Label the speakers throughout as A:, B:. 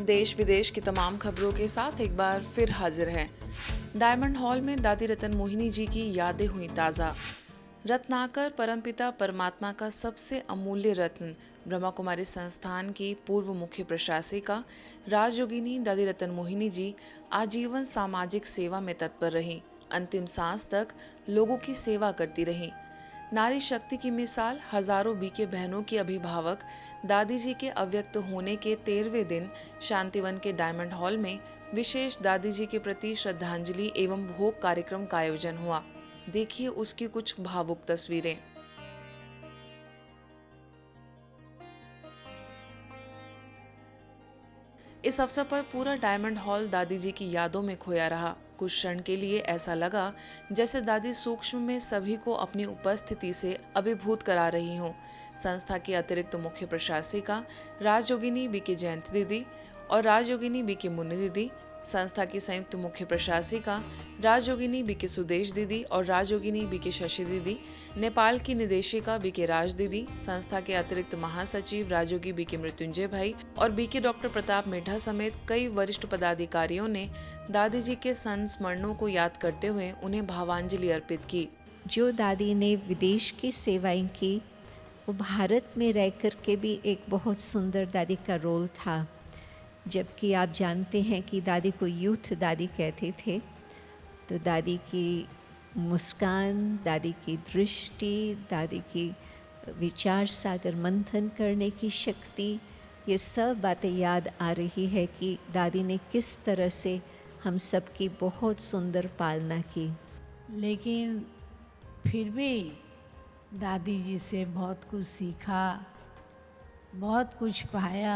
A: देश विदेश की तमाम खबरों के साथ एक बार फिर हाजिर हैं। डायमंड हॉल में दादी रतन मोहिनी जी की यादें हुई ताज़ा। रत्नाकर परमपिता परमात्मा का सबसे अमूल्य रत्न ब्रह्मा कुमारी संस्थान की पूर्व मुख्य प्रशासिका राजयोगिनी दादी रतन मोहिनी जी आजीवन सामाजिक सेवा में तत्पर रहीं। अंतिम सांस तक लोगों की सेवा करती रहीं। नारी शक्ति की मिसाल हजारों बीके बहनों की अभिभावक दादी जी के अव्यक्त होने के 13वें दिन शांतिवन के डायमंड हॉल में विशेष दादी जी के प्रति श्रद्धांजलि एवं भोग कार्यक्रम का आयोजन हुआ। देखिए उसकी कुछ भावुक तस्वीरें। इस अवसर पर पूरा डायमंड हॉल दादी जी की यादों में खोया रहा। कुछ क्षण के लिए ऐसा लगा जैसे दादी सूक्ष्म में सभी को अपनी उपस्थिति से अभिभूत करा रही हों। संस्था की अतिरिक्त मुख्य प्रशासिका राजयोगिनी बीके जयंती दीदी और राजयोगिनी बीके मुन्नी दीदी, संस्था की संयुक्त मुख्य प्रशासिका राजयोगिनी बीके सुदेश दीदी और राजयोगिनी बीके शशि दीदी, नेपाल की निदेशिका बीके राज दीदी, संस्था के अतिरिक्त महासचिव राजयोगी बीके मृत्युंजय भाई और बीके डॉक्टर प्रताप मिड्ढा समेत कई वरिष्ठ पदाधिकारियों ने दादी जी के संस्मरणों को याद करते हुए उन्हें भावांजलि अर्पित की।
B: जो दादी ने विदेश की सेवाएं की, वो भारत में रह कर के भी एक बहुत सुंदर दादी का रोल था। जबकि आप जानते हैं कि दादी को यूथ दादी कहते थे, तो दादी की मुस्कान, दादी की दृष्टि, दादी की विचार सागर मंथन करने की शक्ति, ये सब बातें याद आ रही है कि दादी ने किस तरह से हम सब की बहुत सुंदर पालना की।
C: लेकिन फिर भी दादी जी से बहुत कुछ सीखा, बहुत कुछ पाया।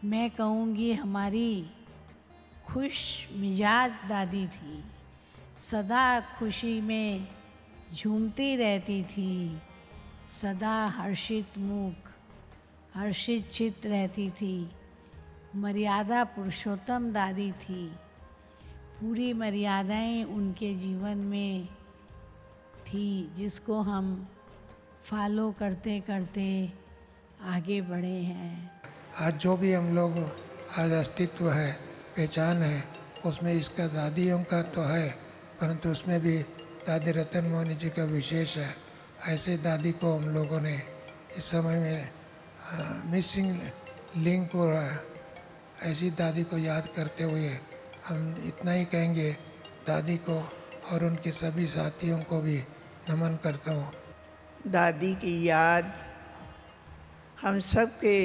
C: मैं कहूँगी हमारी खुश मिजाज दादी थी, सदा खुशी में झूमती रहती थी, सदा हर्षित मुख, हर्षित चित्त रहती थी। मर्यादा पुरुषोत्तम दादी थी। पूरी मर्यादाएं उनके जीवन में थी, जिसको हम फॉलो करते करते आगे बढ़े हैं।
D: आज जो भी हम लोग आज अस्तित्व है, पहचान है, उसमें इसका दादियों का तो है, परंतु उसमें भी दादी रतन मोहिनी जी का विशेष है। ऐसे दादी को हम लोगों ने इस समय में मिसिंग लिंक हो रहा है। ऐसी दादी को याद करते हुए हम इतना ही कहेंगे, दादी को और उनके सभी साथियों को भी नमन करता हूँ।
E: दादी की याद हम सब के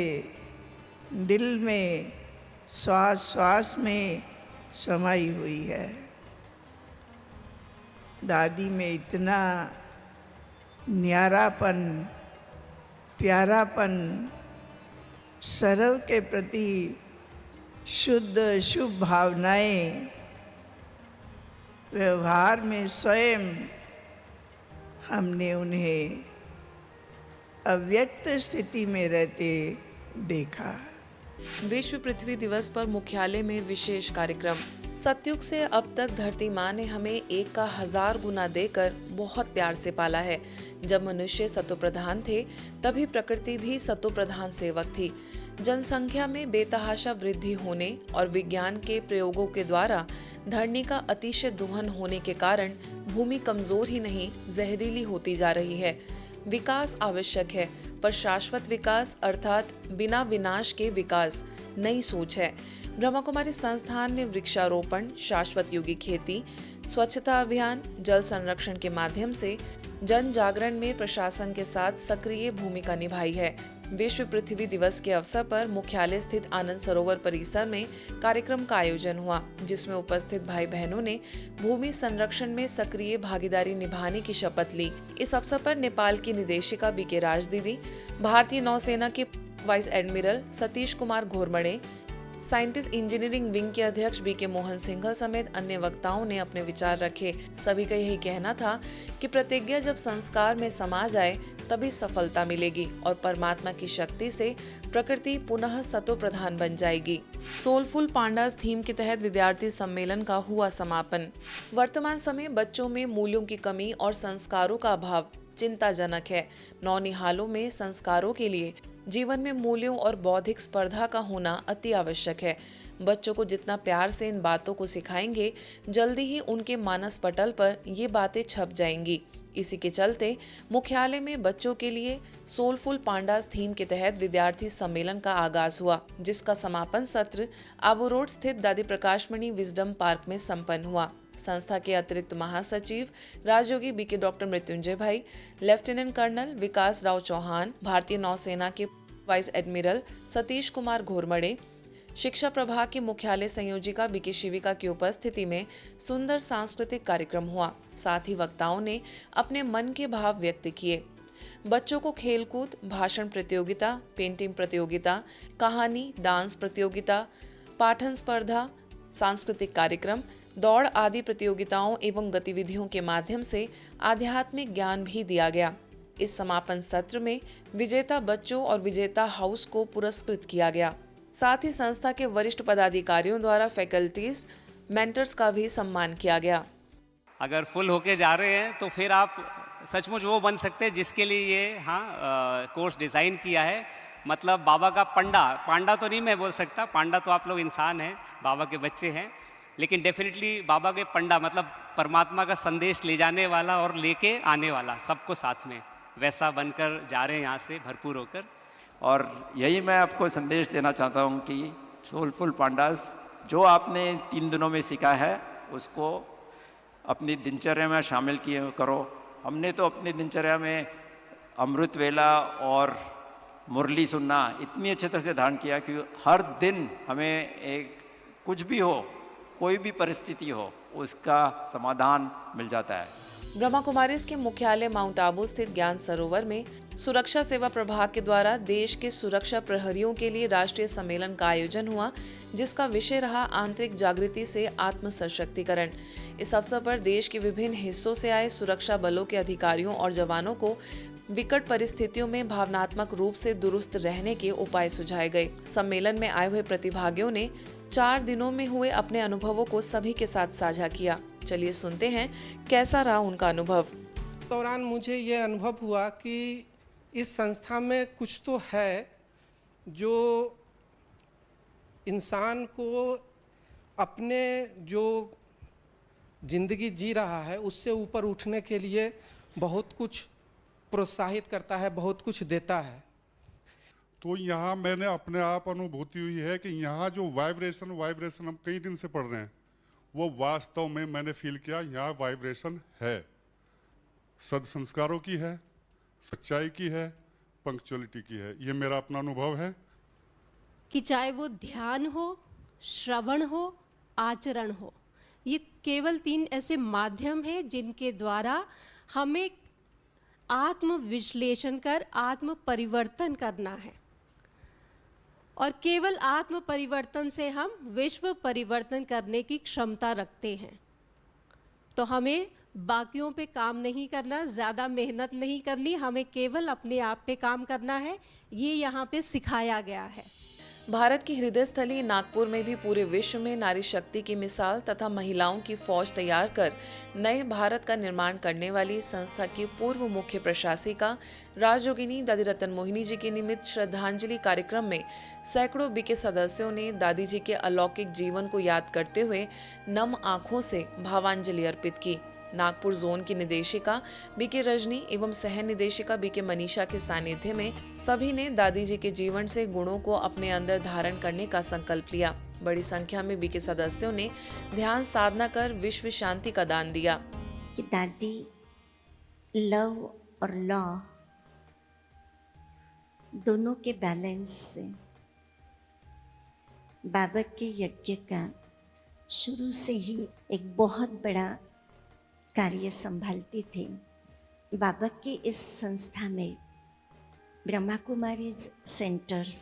E: दिल में श्वास श्वास में समाई हुई है। दादी में इतना न्यारापन, प्यारापन, सर्व के प्रति शुद्ध शुभ भावनाएं, व्यवहार में स्वयं हमने उन्हें अव्यक्त स्थिति में रहते देखा।
A: विश्व पृथ्वी दिवस पर मुख्यालय में विशेष कार्यक्रम। सतयुग से अब तक धरती माँ ने हमें एक का 1000 गुना देकर बहुत प्यार से पाला है। जब मनुष्य सतोप्रधान थे, तभी प्रकृति भी सतोप्रधान सेवक थी। जनसंख्या में बेतहाशा वृद्धि होने और विज्ञान के प्रयोगों के द्वारा धरनी का अतिशय दोहन होने के कारण भूमि कमजोर ही नहीं, जहरीली होती जा रही है। विकास आवश्यक है, पर शाश्वत विकास अर्थात बिना विनाश के विकास नई सोच है। ब्रह्मा कुमारी संस्थान ने वृक्षारोपण, शाश्वत योगी खेती, स्वच्छता अभियान, जल संरक्षण के माध्यम से जन जागरण में प्रशासन के साथ सक्रिय भूमिका निभाई है। विश्व पृथ्वी दिवस के अवसर पर मुख्यालय स्थित आनंद सरोवर परिसर में कार्यक्रम का आयोजन हुआ, जिसमें उपस्थित भाई बहनों ने भूमि संरक्षण में सक्रिय भागीदारी निभाने की शपथ ली। इस अवसर पर नेपाल की निदेशिका बीके राज दीदी, भारतीय नौसेना के vice admiral Satish Kumar Ghormade, scientist engineering wing के अध्यक्ष बीके मोहन सिंघल समेत अन्य वक्ताओं ने अपने विचार रखे। सभी का यही कहना था कि प्रतिज्ञा जब संस्कार में समा जाए तभी सफलता मिलेगी और परमात्मा की शक्ति से प्रकृति पुनः सतो प्रधान बन जाएगी। सोलफुल पांडास थीम के तहत विद्यार्थी सम्मेलन का हुआ समापन। वर्तमान समय बच्चों में मूल्यों की कमी और संस्कारों का अभाव चिंताजनक है। नौनिहालों में संस्कारों के लिए जीवन में मूल्यों और बौद्धिक स्पर्धा का होना अति आवश्यक है। बच्चों को जितना प्यार से इन बातों को सिखाएंगे, जल्दी ही उनके मानस पटल पर ये बातें छप जाएंगी। इसी के चलते मुख्यालय में बच्चों के लिए सोलफुल पांडास थीम के तहत विद्यार्थी सम्मेलन का आगाज हुआ, जिसका समापन सत्र आबू रोड स्थित दादी प्रकाशमणि विजडम पार्क में संपन्न हुआ। संस्था के अतिरिक्त महासचिव राजयोगी बीके डॉक्टर मृत्युंजय भाई, लेफ्टिनेंट कर्नल विकास राव चौहान, भारतीय नौसेना के वाइस एडमिरल सतीश कुमार घोरमड़े, शिक्षा प्रभाग की मुख्यालय संयोजिका बीके शिविका की उपस्थिति में सुंदर सांस्कृतिक कार्यक्रम हुआ। साथ ही वक्ताओं ने अपने मन के भाव व्यक्त किए। बच्चों को खेलकूद, भाषण प्रतियोगिता, पेंटिंग प्रतियोगिता, कहानी, डांस प्रतियोगिता, पाठन स्पर्धा, सांस्कृतिक कार्यक्रम, दौड़ आदि प्रतियोगिताओं एवं गतिविधियों के माध्यम से आध्यात्मिक ज्ञान भी दिया गया। इस समापन सत्र में विजेता बच्चों और विजेता हाउस को पुरस्कृत किया गया। साथ ही संस्था के वरिष्ठ पदाधिकारियों द्वारा फैकल्टीज, मेंटर्स का भी सम्मान किया गया।
F: अगर फुल होके जा रहे हैं तो फिर आप सचमुच वो बन सकते हैं जिसके लिए ये कोर्स डिज़ाइन किया है। मतलब बाबा का पांडा तो नहीं मैं बोल सकता, पांडा तो आप लोग इंसान हैं, बाबा के बच्चे हैं, लेकिन डेफिनेटली बाबा के पंडा मतलब परमात्मा का संदेश ले जाने वाला और लेके आने वाला, सबको साथ में वैसा बनकर जा रहे हैं यहाँ से भरपूर होकर।
G: और यही मैं आपको संदेश देना चाहता हूँ कि सोलफुल पांडास जो आपने 3 दिनों में सीखा है उसको अपनी दिनचर्या में शामिल किए करो। हमने तो अपनी दिनचर्या में अमृत वेला और मुरली सुनना इतनी अच्छे तरह से धारण किया कि हर दिन हमें एक कुछ भी हो, कोई भी परिस्थिति हो, उसका समाधान मिल जाता है।
A: ब्रह्मा कुमारीज के मुख्यालय माउंट आबू स्थित ज्ञान सरोवर में सुरक्षा सेवा प्रभाग के द्वारा देश के सुरक्षा प्रहरियों के लिए राष्ट्रीय सम्मेलन का आयोजन हुआ, जिसका विषय रहा आंतरिक जागृति से आत्म सशक्तिकरण। इस अवसर पर देश के विभिन्न हिस्सों से आए सुरक्षा बलों के अधिकारियों और जवानों को विकट परिस्थितियों में भावनात्मक रूप से दुरुस्त रहने के उपाय सुझाए गए। सम्मेलन में आए हुए प्रतिभागियों ने 4 दिनों में हुए अपने अनुभवों को सभी के साथ साझा किया। चलिए सुनते हैं कैसा रहा उनका अनुभव।
H: दौरान मुझे ये अनुभव हुआ कि इस संस्था में कुछ तो है जो इंसान को अपने जो जिंदगी जी रहा है उससे ऊपर उठने के लिए बहुत कुछ प्रोत्साहित करता है, बहुत कुछ देता है।
I: तो यहाँ मैंने अपने आप अनुभूति हुई है कि यहाँ जो वाइब्रेशन हम कई दिन से पढ़ रहे हैं, वो वास्तव में मैंने फील किया यहाँ वाइब्रेशन है, सद संस्कारों की है, सच्चाई की है, पंक्चुअलिटी की है। ये मेरा अपना अनुभव है
J: कि चाहे वो ध्यान हो, श्रवण हो, आचरण हो, ये केवल 3 ऐसे माध्यम हैं जिनके द्वारा हमें आत्म विश्लेषण कर आत्म परिवर्तन करना है, और केवल आत्म परिवर्तन से हम विश्व परिवर्तन करने की क्षमता रखते हैं। तो हमें बाकियों पे काम नहीं करना, ज़्यादा मेहनत नहीं करनी, हमें केवल अपने आप पे काम करना है। ये यहाँ पे सिखाया गया है।
A: भारत की हृदय स्थली नागपुर में भी पूरे विश्व में नारी शक्ति की मिसाल तथा महिलाओं की फौज तैयार कर नए भारत का निर्माण करने वाली संस्था की पूर्व मुख्य प्रशासिका राजयोगिनी दादी रतन मोहिनी जी के निमित्त श्रद्धांजलि कार्यक्रम में सैकड़ों बीके सदस्यों ने दादी जी के अलौकिक जीवन को याद करते हुए नम आंखों से भावांजलि अर्पित की। नागपुर जोन की निदेशिका बीके रजनी एवं सह निदेशिका बीके मनीषा के सानिध्य में सभी ने दादी जी के जीवन से गुणों को अपने अंदर धारण करने का संकल्प लिया। बड़ी संख्या में बीके सदस्यों ने ध्यान साधना कर विश्व शांति का दान दिया।
K: कि दादी लव और लॉ दोनों के बैलेंस से बाबा के यज्ञ का शुरू से ही एक बहुत बड़ा कार्य संभालती थी। बाबा की इस संस्था में ब्रह्मा कुमारीज सेंटर्स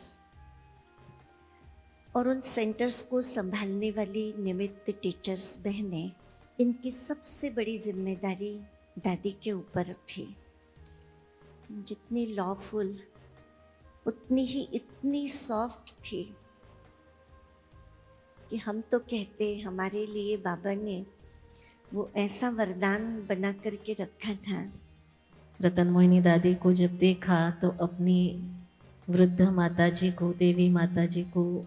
K: और उन सेंटर्स को संभालने वाली निमित्त टीचर्स बहनें, इनकी सबसे बड़ी जिम्मेदारी दादी के ऊपर थी। जितनी लॉफुल उतनी ही इतनी सॉफ्ट थी कि हम तो कहते हमारे लिए बाबा ने वो ऐसा वरदान बना करके रखा था।
L: रतन मोहिनी दादी को जब देखा तो अपनी वृद्ध माता जी को, देवी माता जी को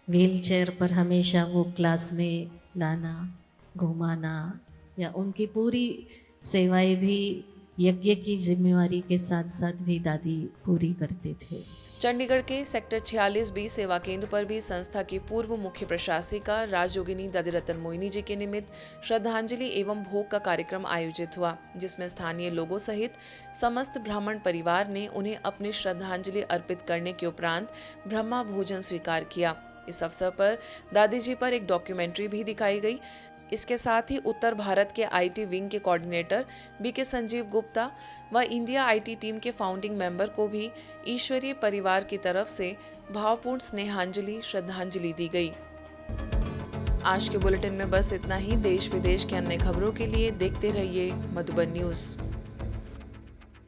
L: व्हीलचेयर पर हमेशा वो क्लास में लाना, घुमाना, या उनकी पूरी सेवाएं भी यज्ञ की जिम्मेवारी के साथ साथ भी दादी पूरी करते थे।
A: चंडीगढ़ के सेक्टर 46B सेवा केंद्र पर भी संस्था की पूर्व मुख्य प्रशासिका राजयोगिनी दादी रतन मोहिनी जी के निमित्त श्रद्धांजलि एवं भोग का कार्यक्रम आयोजित हुआ, जिसमें स्थानीय लोगों सहित समस्त ब्राह्मण परिवार ने उन्हें अपनी श्रद्धांजलि अर्पित करने के उपरांत ब्रह्मा भोजन स्वीकार किया। इस अवसर पर दादी जी पर एक डॉक्यूमेंट्री भी दिखाई गई। इसके साथ ही उत्तर भारत के आईटी विंग के कोऑर्डिनेटर बीके संजीव गुप्ता व इंडिया आईटी टीम के फाउंडिंग मेंबर को भी ईश्वरीय परिवार की तरफ से भावपूर्ण स्नेहांजलि श्रद्धांजलि दी गई। आज के बुलेटिन में बस इतना ही। देश विदेश के अन्य खबरों के लिए देखते रहिए मधुबन न्यूज़।